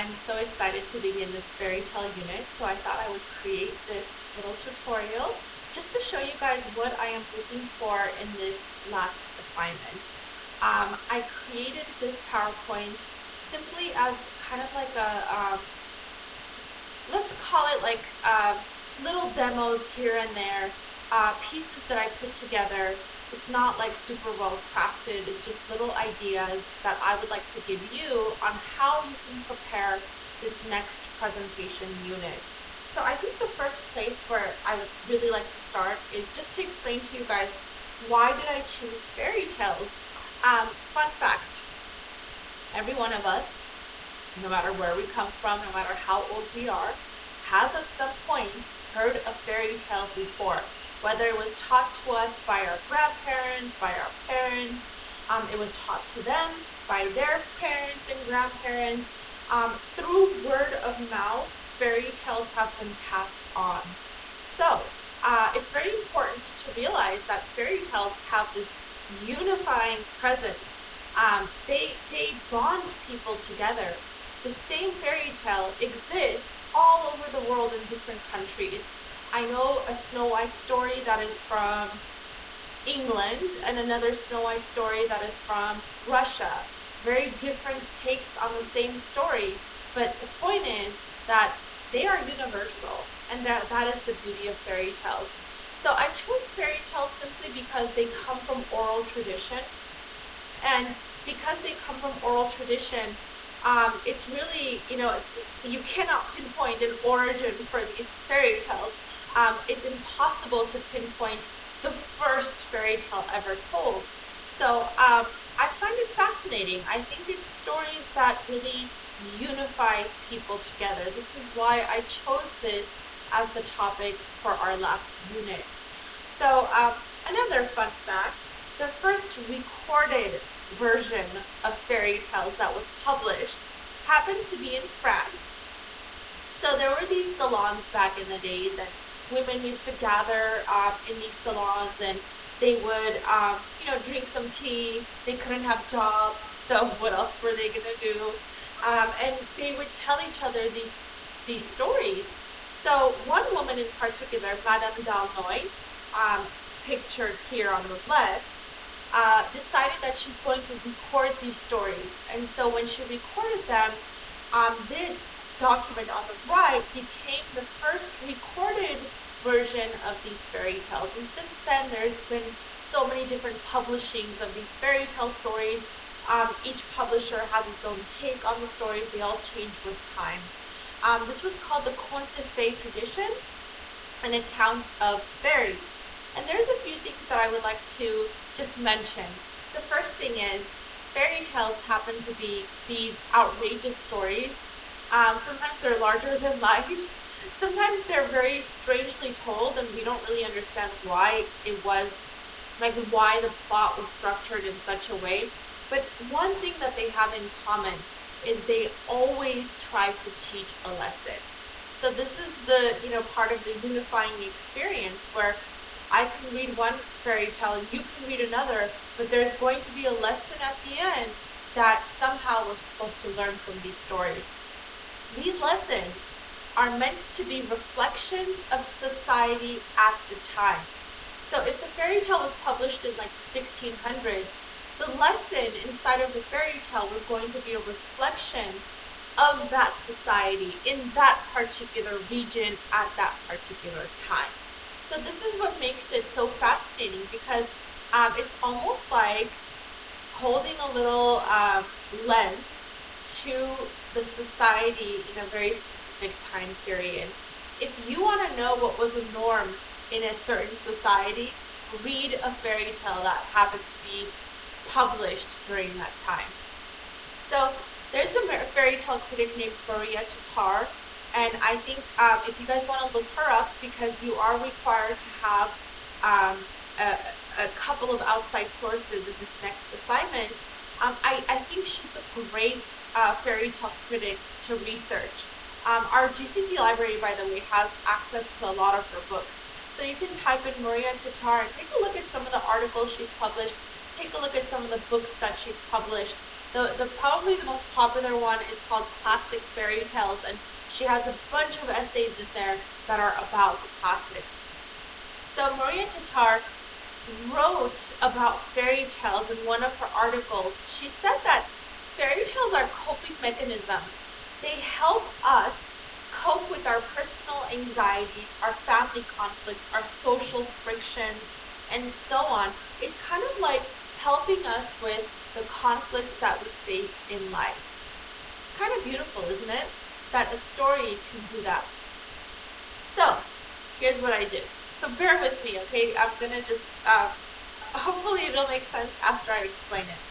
I'm so excited to begin this fairy tale unit, so I thought I would create this little tutorial just to show you guys what I am looking for in this last assignment. I created this PowerPoint simply as kind of like let's call it like little demos here and there, pieces that I put together. It's not like super well crafted, it's just little ideas that I would like to give you on how you can prepare this next presentation unit. So I think the first place where I would really like to start is just to explain to you guys, why did I choose fairy tales? Fun fact, every one of us, no matter where we come from, no matter how old we are, has at some point heard a fairy tale before. Whether it was taught to us by our grandparents, by our parents, it was taught to them by their parents and grandparents. Through word of mouth, fairy tales have been passed on. So it's very important to realize that fairy tales have this unifying presence. They bond people together. The same fairy tale exists all over the world in different countries. I know a Snow White story that is from England and another Snow White story that is from Russia. Very different takes on the same story, but the point is that they are universal, and that is the beauty of fairy tales. So I chose fairy tales simply because they come from oral tradition, and because they come from oral tradition, it's really, you cannot pinpoint an origin for these fairy tales. It's impossible to pinpoint the first fairy tale ever told. So I find it fascinating. I think it's stories that really unify people together. This is why I chose this as the topic for our last unit. So another fun fact, the first recorded version of fairy tales that was published happened to be in France. So there were these salons back in the days, and women used to gather in these salons, and they would, drink some tea. They couldn't have jobs, so what else were they gonna do? And they would tell each other these stories. So one woman in particular, Madame d'Aulnoy, pictured here on the left, decided that she's going to record these stories. And so when she recorded them, this document on the right became the first recorded version of these fairy tales. And since then, there's been so many different publishings of these fairy tale stories. Each publisher has its own take on the stories. They all change with time. This was called the Conte de Fées tradition, an account of fairies. And there's a few things that I would like to just mention. The first thing is, fairy tales happen to be these outrageous stories. Sometimes they're larger than life. Sometimes they're very strangely told, and we don't really understand why it was, why the plot was structured in such a way. But one thing that they have in common is they always try to teach a lesson. So this is the, part of the unifying experience, where I can read one fairy tale and you can read another, but there's going to be a lesson at the end that somehow we're supposed to learn from these stories. These lessons are meant to be reflections of society at the time. So if the fairy tale was published in like the 1600s, the lesson inside of the fairy tale was going to be a reflection of that society in that particular region at that particular time. So this is what makes it so fascinating, because it's almost like holding a little lens to the society in a very specific time period. If you want to know what was a norm in a certain society, read a fairy tale that happened to be published during that time. So there's a fairy tale critic named Maria Tatar, and I think if you guys want to look her up, because you are required to have a couple of outside sources in this next assignment, I think she's a great fairy tale critic to research. Our GCC library, by the way, has access to a lot of her books. So you can type in Maria Tatar and take a look at some of the articles she's published, take a look at some of the books that she's published, The probably the most popular one is called Classic Fairy Tales, and she has a bunch of essays in there that are about the classics. So Maria Tatar wrote about fairy tales in one of her articles. She said that fairy tales are coping mechanisms. They help us cope with our personal anxiety, our family conflicts, our social frictions, and so on. It's kind of like helping us with the conflicts that we face in life. Kind of beautiful, isn't it? That a story can do that. So, here's what I did. So bear with me, okay? I'm gonna just, hopefully it'll make sense after I explain it.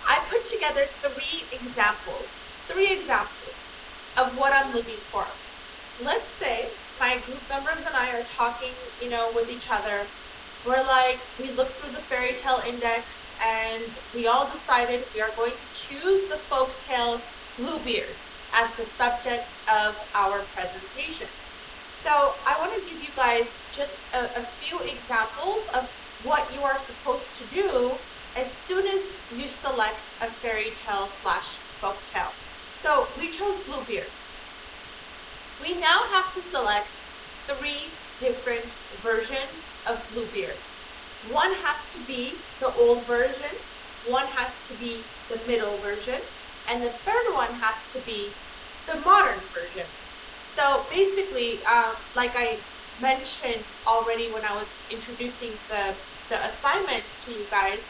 I put together three examples of what I'm looking for. Let's say my group members and I are talking, with each other. We're like, we looked through the fairy tale index and we all decided we are going to choose the folktale Bluebeard as the subject of our presentation. So I want to give you guys just a few examples of what you are supposed to do as soon as you select a fairy tale / folktale. So we chose Bluebeard. We now have to select 3 different versions of Bluebeard. One has to be the old version, one has to be the middle version, and the third one has to be the modern version. So basically, like I mentioned already when I was introducing the assignment to you guys,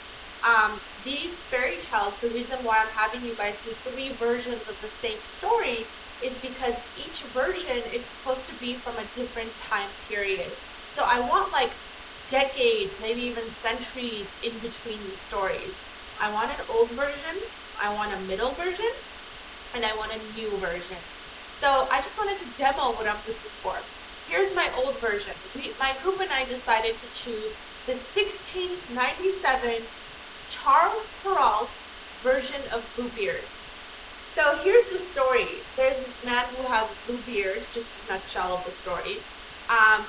these fairy tales, the reason why I'm having you guys do 3 versions of the same story is because each version is supposed to be from a different time period. So I want like decades, maybe even centuries in between these stories. I want an old version, I want a middle version, and I want a new version. So I just wanted to demo what I'm looking for. Here's my old version. My group and I decided to choose the 1697 Charles Perrault version of Bluebeard. So here's the story. There's this man who has a blue beard, just a nutshell of the story.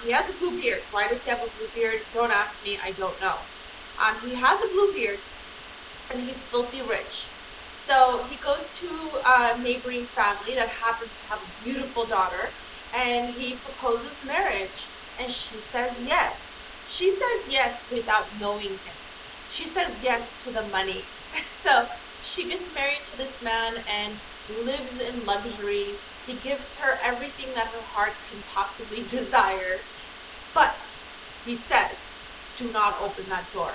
He has a blue beard. Why does he have a blue beard? Don't ask me, I don't know. He has a blue beard and he's filthy rich. So he goes to a neighboring family that happens to have a beautiful daughter, and he proposes marriage, and she says yes. She says yes without knowing him. She says yes to the money. So she gets married to this man and lives in luxury. He gives her everything that her heart can possibly desire, but he says, do not open that door.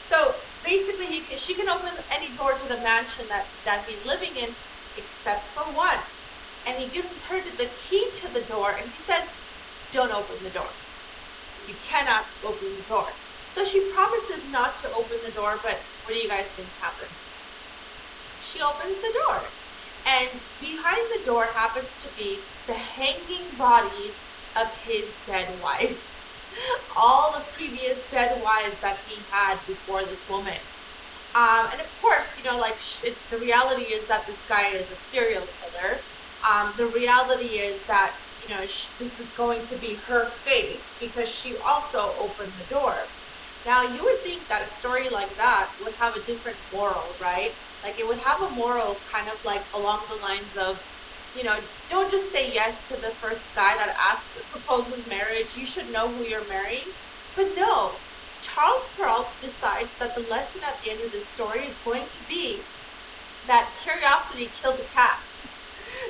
So basically, she can open any door to the mansion that he's living in, except for one. And he gives her the key to the door, and he says, don't open the door. You cannot open the door. So she promises not to open the door, but what do you guys think happens? She opens the door, and behind the door happens to be the hanging bodies of his dead wives. All the previous dead wives that he had before this woman. And of course, the reality is that this guy is a serial killer. The reality is that, this is going to be her fate because she also opened the door. Now, you would think that a story like that would have a different moral, right? Like, it would have a moral kind of like along the lines of, don't just say yes to the first guy that proposes marriage. You should know who you're marrying. But no, Charles Perrault decides that the lesson at the end of this story is going to be that curiosity killed the cat.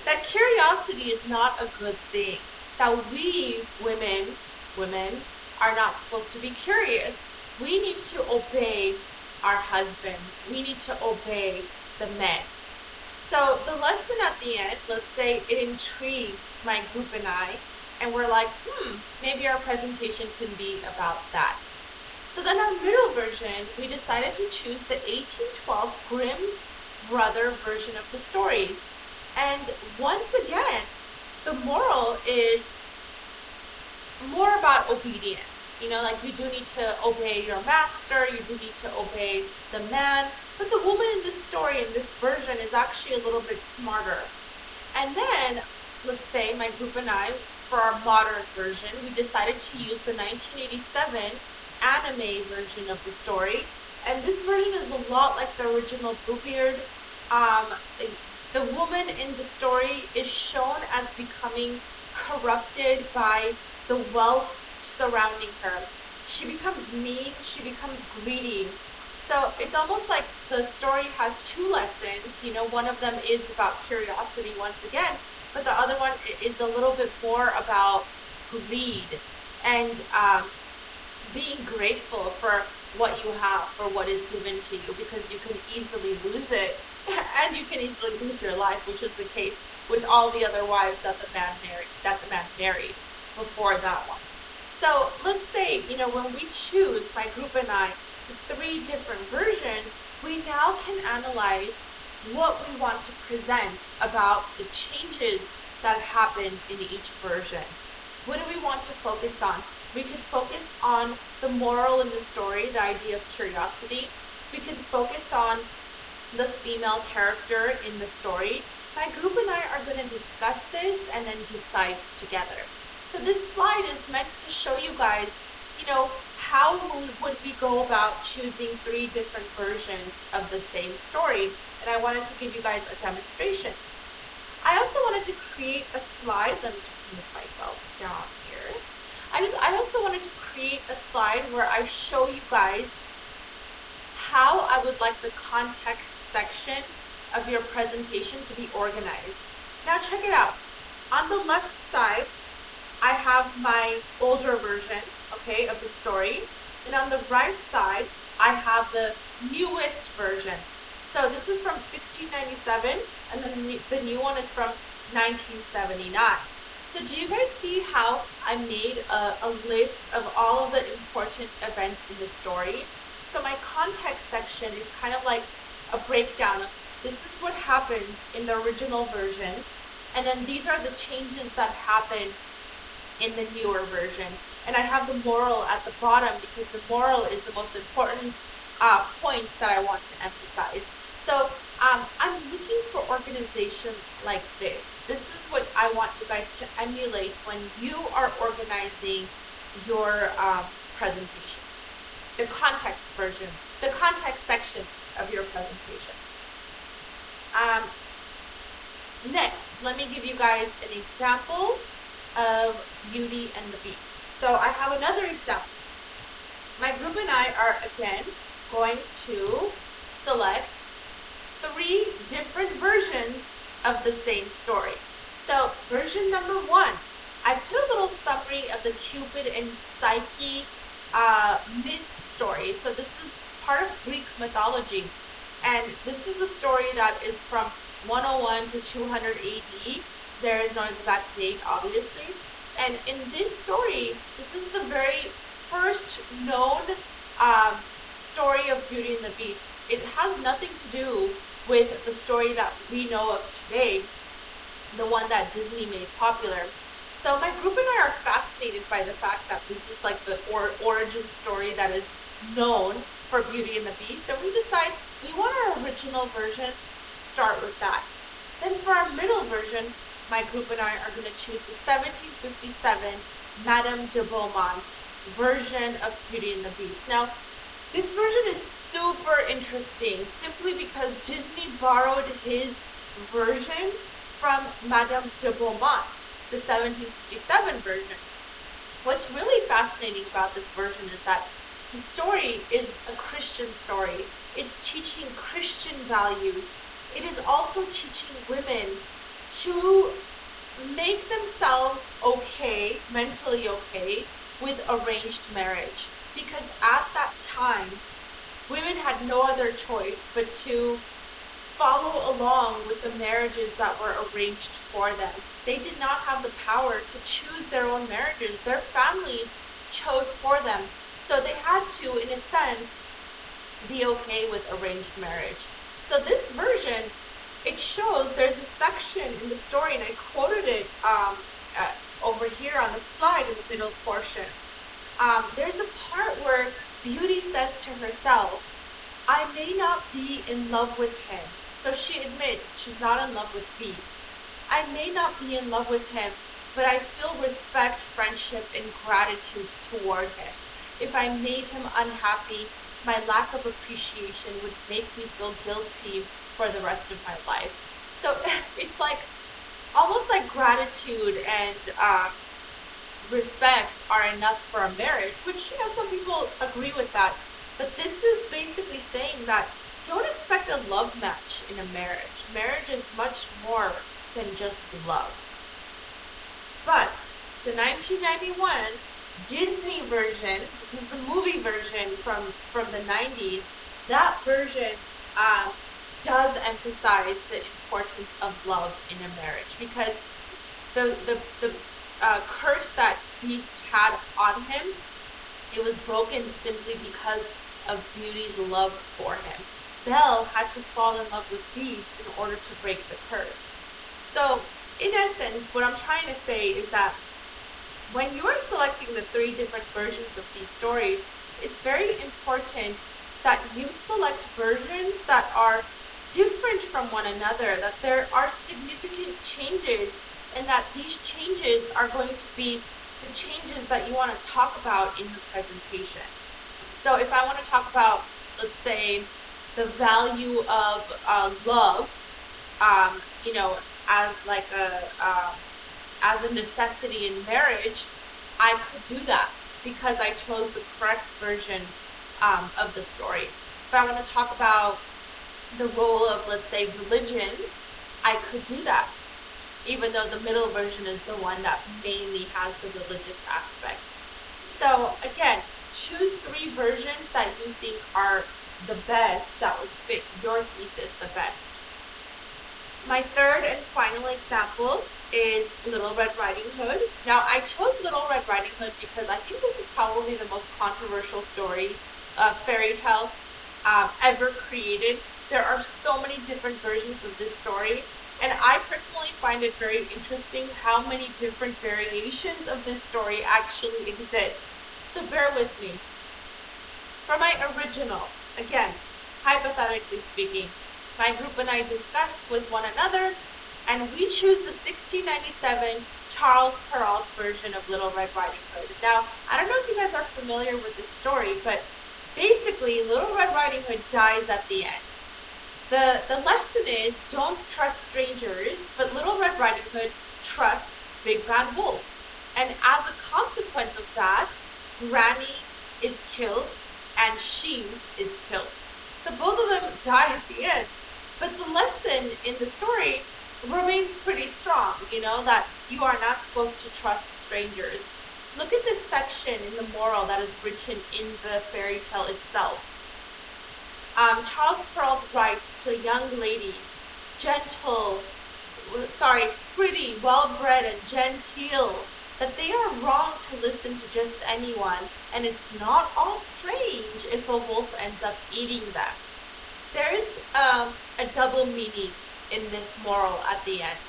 That curiosity is not a good thing. That we women are not supposed to be curious. We need to obey our husbands. We need to obey the men. So the lesson at the end, let's say it intrigues my group and I, and we're like, maybe our presentation can be about that. So then our middle version, we decided to choose the 1812 Grimm's Brother version of the story. And once again, the moral is more about obedience. You do need to obey your master, you do need to obey the man, but the woman in this story, in this version, is actually a little bit smarter. And then, let's say my group and I, for our modern version, we decided to use the 1987 anime version of the story. And this version is a lot like the original Bluebeard. Um, the woman in the story is shown as becoming corrupted by the wealth surrounding her. She becomes mean, she becomes greedy. So it's almost like the story has two lessons. You know, one of them is about curiosity once again, but the other one is a little bit more about greed and being grateful for what you have, for what is given to you, because you can easily lose it and you can easily lose your life, which is the case with all the other wives that the man married before that one. So let's say, you know, when we choose, my group and I, the three different versions, we now can analyze what we want to present about the changes that happen in each version. What do we want to focus on? We could focus on the moral in the story, the idea of curiosity. We could focus on the female character in the story. My group and I are going to discuss this and then decide together. So this slide is meant to show you guys, you know, how would we go about choosing three different versions of the same story. And I wanted to give you guys a demonstration. I also wanted to create a slide. Let me just move myself down here. I also wanted to create a slide where I show you guys how I would like the context section of your presentation to be organized. Now check it out. On the left side, I have my older version, okay, of the story. And on the right side, I have the newest version. So this is from 1697, and then the new one is from 1979. So do you guys see how I made a list of all of the important events in the story? So my context section is kind of like a breakdown of this is what happens in the original version, and then these are the changes that happen in the newer version. And I have the moral at the bottom because the moral is the most important point that I want to emphasize. So I'm looking for organization like this. This is what I want you guys to emulate when you are organizing your presentation. The context version, the context section of your presentation. Next, let me give you guys an example of Beauty and the Beast. So I have another example. My group and I are again going to select three different versions of the same story. So version number one, I put a little summary of the Cupid and Psyche myth story. So this is part of Greek mythology, and this is a story that is from 101 to 200 AD. There is no exact date, obviously. And in this story, this is the very first known story of Beauty and the Beast. It has nothing to do with the story that we know of today, the one that Disney made popular. So my group and I are fascinated by the fact that this is like the origin story that is known for Beauty and the Beast, and we decide we want our original version to start with that. Then for our middle version, my group and I are going to choose the 1757 Madame de Beaumont version of Beauty and the Beast. Now, this version is super interesting simply because Disney borrowed his version from Madame de Beaumont, the 1757 version. What's really fascinating about this version is that the story is a Christian story. It's teaching Christian values. It is also teaching women to make themselves okay, mentally okay, with arranged marriage. Because at that time, women had no other choice but to follow along with the marriages that were arranged for them. They did not have the power to choose their own marriages. Their families chose for them. So they had to, in a sense, be okay with arranged marriage. So this version, it shows there's a section in the story, and I quoted it over here on the slide in the middle portion. There's a part where Beauty says to herself, I may not be in love with him. So she admits she's not in love with Beast. I may not be in love with him, but I feel respect, friendship, and gratitude toward him. If I made him unhappy, my lack of appreciation would make me feel guilty for the rest of my life. So it's like almost like gratitude and respect are enough for a marriage, which, some people agree with that. But this is basically saying that don't expect a love match in a marriage. Marriage is much more than just love. But the 1991 Disney version, this is the movie version from the 90s, that version does emphasize the importance of love in a marriage, because the curse that Beast had on him, it was broken simply because of Beauty's love for him. Belle had to fall in love with Beast in order to break the curse. So, in essence, what I'm trying to say is that when you are selecting the 3 different versions of these stories, it's very important that you select versions that are different from one another, that there are significant changes, and that these changes are going to be the changes that you want to talk about in the presentation. So if I want to talk about, let's say, the value of love, as like as a necessity in marriage, I could do that because I chose the correct version of the story. If I want to talk about the role of, let's say, religion, I could do that, even though the middle version is the one that mainly has the religious aspect. So again, choose 3 versions that you think are the best, that would fit your thesis the best. My third and final example is Little Red Riding Hood. Now, I chose Little Red Riding Hood because I think this is probably the most controversial fairy tale ever created. There are so many different versions of this story, and I personally find it very interesting how many different variations of this story actually exist. So bear with me. For my original, again, hypothetically speaking, my group and I discussed with one another, and we choose the 1697 Charles Perrault version of Little Red Riding Hood. Now, I don't know if you guys are familiar with this story, but basically, Little Red Riding Hood dies at the end. The lesson is don't trust strangers, but Little Red Riding Hood trusts Big Bad Wolf. And as a consequence of that, Granny is killed and she is killed. So both of them die at the end. But the lesson in the story remains pretty strong, that you are not supposed to trust strangers. Look at this section in the moral that is written in the fairy tale itself. Charles Perrault writes to young ladies, pretty, well-bred, and genteel, that they are wrong to listen to just anyone, and it's not all strange if a wolf ends up eating them. There is a double meaning in this moral at the end.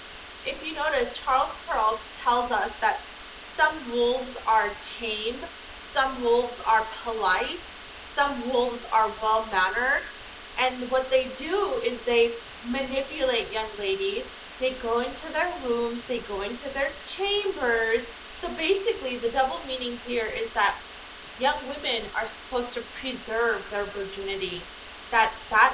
If you notice, Charles Perrault tells us that some wolves are tame, some wolves are polite, some wolves are well-mannered, and what they do is they manipulate young ladies. They go into their rooms, they go into their chambers. So basically, the double meaning here is that young women are supposed to preserve their virginity, that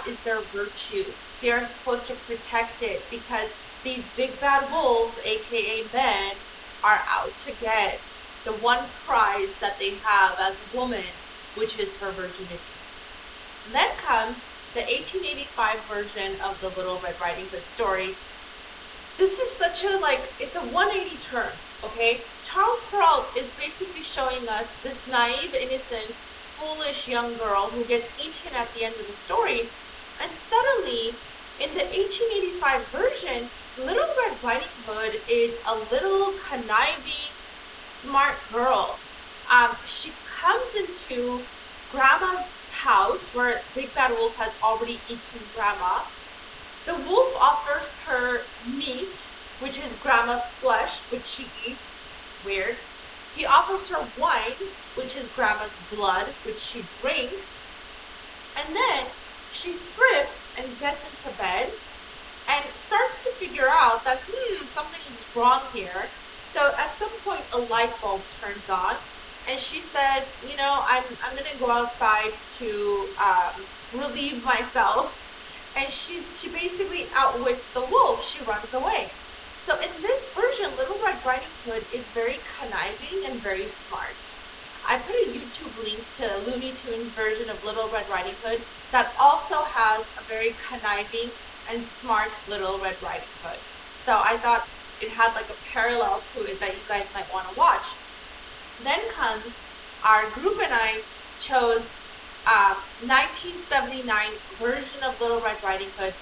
is their virtue. They are supposed to protect it because these big bad wolves, aka men, are out to get the one prize that they have as a woman, which is her virginity. And then comes the 1885 version of the Little Red Riding Hood story. This is it's a 180 turn, okay? Charles Perrault is basically showing us this naive, innocent, foolish young girl who gets eaten at the end of the story, and suddenly, in the 1885 version, Little Red Riding Hood is a little conniving, smart girl. She comes into Grandma's house where Big Bad Wolf has already eaten Grandma. The wolf offers her meat, which is Grandma's flesh, which she eats. Weird. He offers her wine, which is Grandma's blood, which she drinks. And then she strips and gets into bed and starts to figure out that, something is wrong here. So at some point, a light bulb turns on, and she said, I'm gonna go outside to relieve myself. And she basically outwits the wolf. She runs away. So in this version, Little Red Riding Hood is very conniving and very smart. I put a YouTube link to Looney Tunes version of Little Red Riding Hood that also has a very conniving and smart Little Red Riding Hood. So I thought it had like a parallel to it that you guys might want to watch. Then comes our group, and I chose 1979 version of Little Red Riding Hood.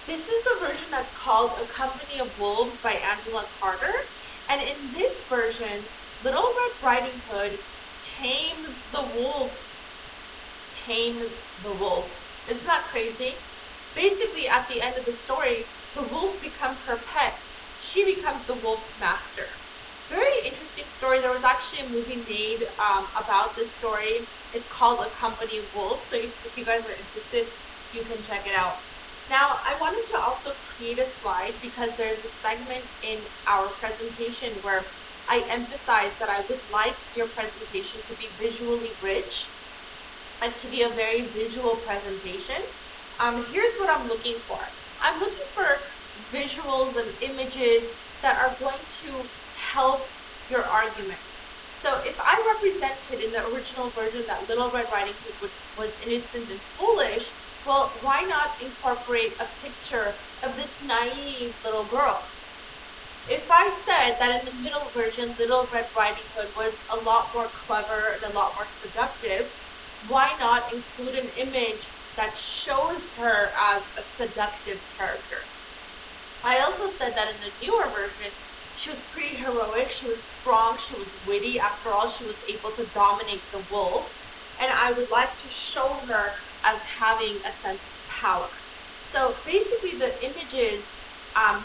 This is the version that's called A Company of Wolves by Angela Carter. And in this version, Little Red Riding Hood tames the wolf. Tames the wolf. Isn't that crazy? Basically, at the end of the story, the wolf becomes her pet. She becomes the wolf's master. Very interesting story. There was actually a movie made about this story. It's called A Company of Wolves. So if you guys are interested, you can check it out. Now, I wanted to also create a slide because there's a segment in our presentation where I emphasize that I would like your presentation to be visually rich, like to be a very visual presentation. Here's what I'm looking for. I'm looking for visuals and images that are going to help your argument. So if I represented in the original version that Little Red Riding Hood was innocent and foolish, well, why not incorporate a picture of this naive little girl? If I said that in the middle version, Little Red Riding Hood was a lot more clever and a lot more seductive, why not include an image that shows her as a seductive character? I also said that in the newer version, she was pretty heroic, she was strong, she was witty. After all, she was able to dominate the wolf. And I would like to show her as having a sense of power. So basically the images,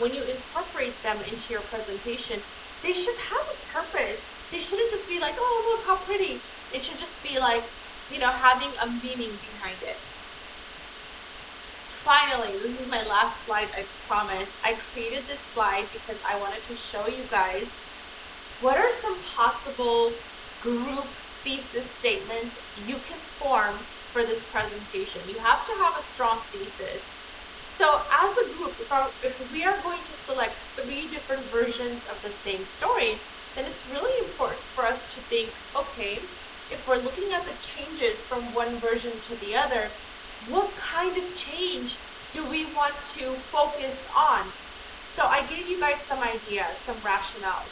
when you incorporate them into your presentation, they should have a purpose. They shouldn't just be like, oh, look how pretty. It should just be like, having a meaning behind it. Finally, this is my last slide, I promise. I created this slide because I wanted to show you guys what are some possible group thesis statements you can form for this presentation. You have to have a strong thesis. So as a group, if we are going to select 3 different versions of the same story, then it's really important for us to think, okay, if we're looking at the changes from one version to the other, what kind of change do we want to focus on? So I gave you guys some ideas, some rationales.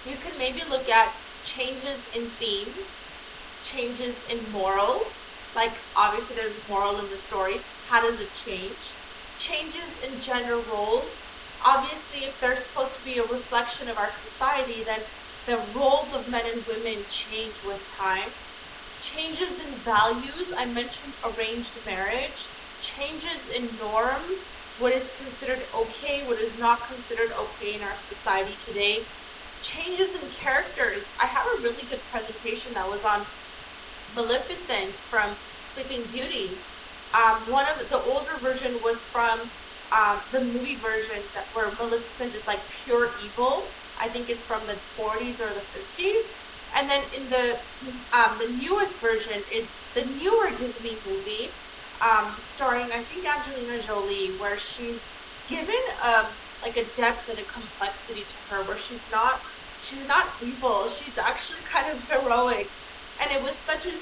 You can maybe look at changes in theme, changes in moral, like obviously there's moral in the story. How does it change? Changes in gender roles. Obviously, if they're supposed to be a reflection of our society, then the roles of men and women change with time. Changes in values. I mentioned arranged marriage. Changes in norms. What is considered okay, what is not considered okay in our society today. Changes in characters. I have a really good presentation that was on Maleficent from Sleeping Beauty. One of the older version was from the movie version where Maleficent is like pure evil. I think it's from the 40s or the 50s. And then in the newest version is the newer Disney movie, starring I think Angelina Jolie, where she's given like a depth and a complexity to her, where she's not evil. She's actually kind of heroic, and it was such a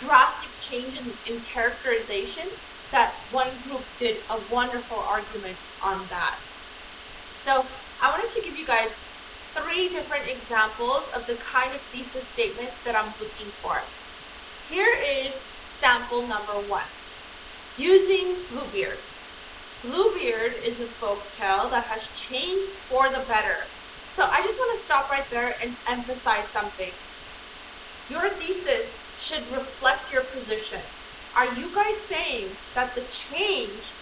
drastic change in characterization that one group did a wonderful argument on that. So I wanted to give you guys 3 different examples of the kind of thesis statements that I'm looking for. Here is sample number 1. Using Bluebeard. Bluebeard is a folktale that has changed for the better. So I just want to stop right there and emphasize something. Your thesis should reflect your position. Are you guys saying that the change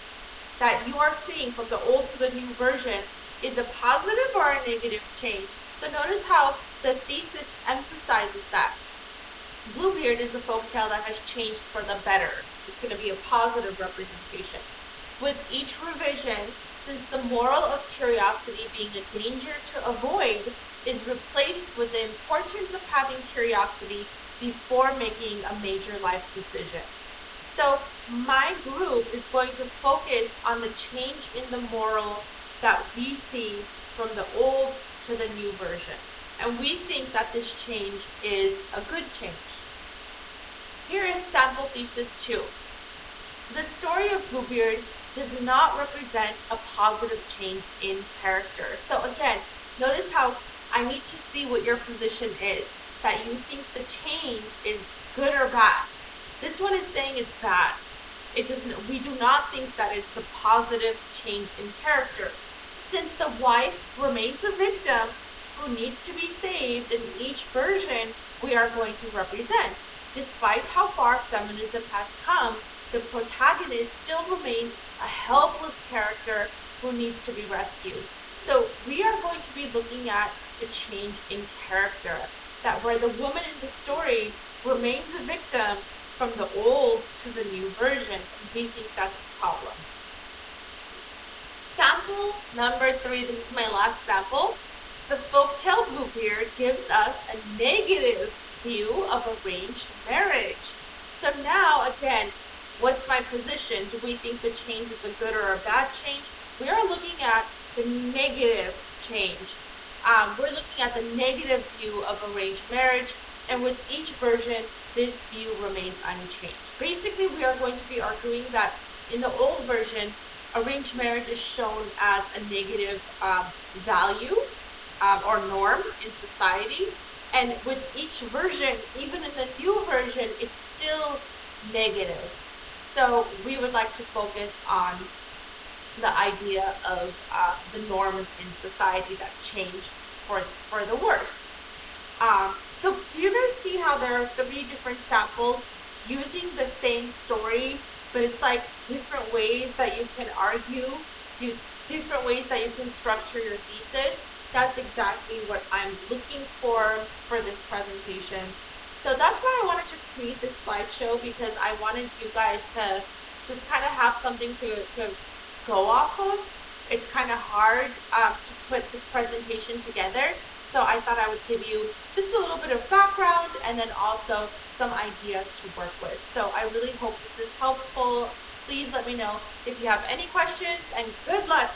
that you are seeing from the old to the new version is a positive or a negative change? So notice how the thesis emphasizes that. Bluebeard is a folktale that has changed for the better. It's going to be a positive representation. With each revision, since the moral of curiosity being a danger to avoid is replaced with the importance of having curiosity before making a major life decision. So my group is going to focus on the change in the moral that we see from the old to the new version. And we think that this change is a good change. Here is sample thesis 2. The story of Bluebeard does not represent a positive change in character. So again, notice how I need to see what your position is, that you think the change is good or bad. This one is saying it's bad. We do not think that it's a positive change in character. Since the wife remains a victim who needs to be saved in each version we are going to represent. Despite how far feminism has come, the protagonist still remains a helpless character who needs to be rescued. So we are going to be looking at the change in character, that where the woman in the story remains a victim from the old to the new version, and we think that's a problem. Sample number 3, this is my last sample. The folktale Bluebeard gives us a negative view of arranged marriage. So now, again, what's my position? Do we think the change is a good or a bad change? We are looking at the negative change. We're looking at the negative view of arranged marriage, and with each version, this view remains unchanged. Basically, we are going to be arguing that in the old version, arranged marriage is shown as a negative value or norm in society, and with each version, even in the new version, it's still negative. So we would like to focus on the idea of the norms in society that changed for the worse. So do you guys see how there are 3 different samples using the same story, but it's like different ways that you can argue, different ways that you can structure your thesis? That's exactly what I'm looking for this presentation. So that's why I wanted to create this slideshow, because I wanted you guys to just kind of have something to go off of. It's kind of hard to put this presentation together. So I thought I would give you just a little bit of background and then also some ideas to work with. So I really hope this is helpful. Please let me know if you have any questions, and good luck.